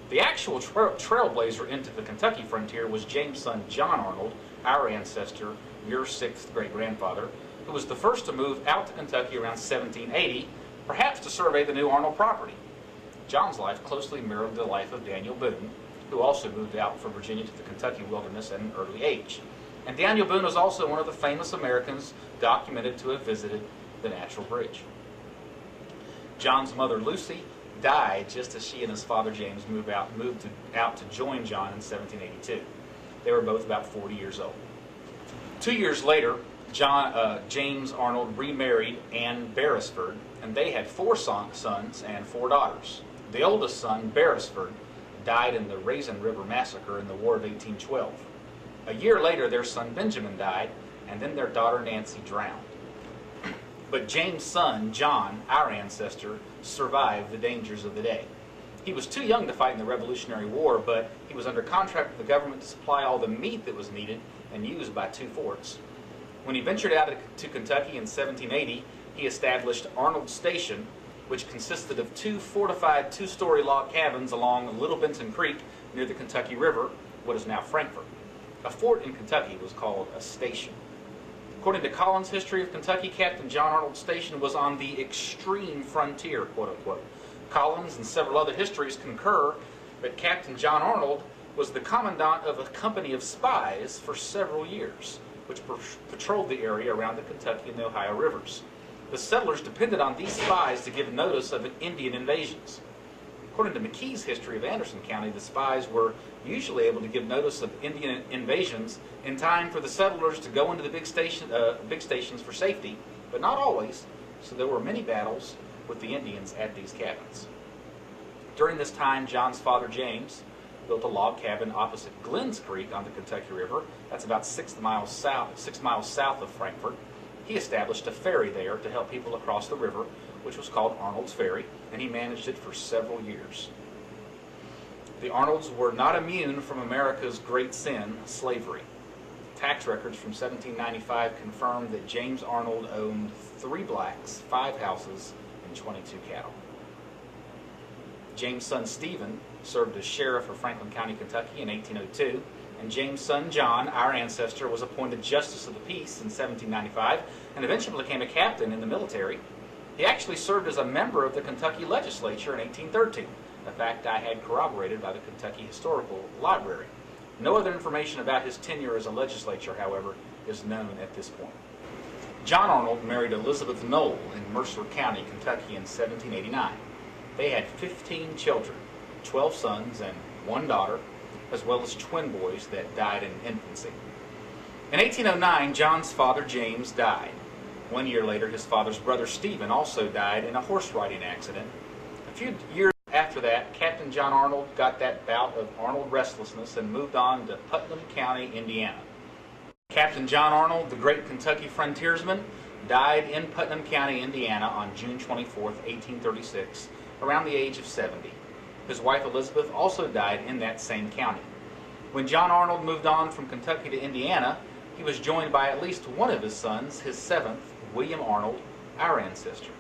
The actual trailblazer into the Kentucky frontier was James' son John Arnold, our ancestor, your sixth great-grandfather, who was the first to move out to Kentucky around 1780, perhaps to survey the new Arnold property. John's life closely mirrored the life of Daniel Boone, who also moved out from Virginia to the Kentucky wilderness at an early age. And Daniel Boone was also one of the famous Americans documented to have visited the Natural Bridge. John's mother, Lucy, died just as she and his father, James, moved out to join John in 1782. They were both about 40 years old. 2 years later, James Arnold remarried Anne Beresford, and they had 4 sons and 4 daughters. The oldest son, Beresford, died in the Raisin River Massacre in the War of 1812. A year later, their son Benjamin died, and then their daughter Nancy drowned. But James' son, John, our ancestor, survived the dangers of the day. He was too young to fight in the Revolutionary War, but he was under contract with the government to supply all the meat that was needed and used by 2 forts. When he ventured out to Kentucky in 1780, he established Arnold Station, which consisted of 2 fortified 2-story log cabins along Little Benton Creek near the Kentucky River, what is now Frankfort. A fort in Kentucky was called a station. According to Collins' History of Kentucky, Captain John Arnold's station was on the extreme frontier, quote-unquote. Collins and several other histories concur that Captain John Arnold was the commandant of a company of spies for several years, which patrolled the area around the Kentucky and the Ohio rivers. The settlers depended on these spies to give notice of Indian invasions. According to McKee's History of Anderson County, the spies were usually able to give notice of Indian invasions in time for the settlers to go into the big stations for safety, but not always, so there were many battles with the Indians at these cabins. During this time, John's father, James, built a log cabin opposite Glenn's Creek on the Kentucky River. That's about 6 miles south of Frankfort. He established a ferry there to help people across the river, which was called Arnold's Ferry, and he managed it for several years. The Arnolds were not immune from America's great sin, slavery. Tax records from 1795 confirmed that James Arnold owned 3 blacks, 5 houses, and 22 cattle. James' son Stephen served as sheriff of Franklin County, Kentucky in 1802, and James' son John, our ancestor, was appointed Justice of the Peace in 1795 and eventually became a captain in the military. He actually served as a member of the Kentucky legislature in 1813, a fact I had corroborated by the Kentucky Historical Library. No other information about his tenure as a legislator, however, is known at this point. John Arnold married Elizabeth Knoll in Mercer County, Kentucky in 1789. They had 15 children, 12 sons and 1 daughter, as well as twin boys that died in infancy. In 1809, John's father, James, died. 1 year later, his father's brother, Stephen, also died in a horse riding accident. A few years after that, Captain John Arnold got that bout of Arnold restlessness and moved on to Putnam County, Indiana. Captain John Arnold, the great Kentucky frontiersman, died in Putnam County, Indiana on June 24, 1836, around the age of 70. His wife Elizabeth also died in that same county. When John Arnold moved on from Kentucky to Indiana, he was joined by at least one of his sons, his 7th, William Arnold, our ancestor.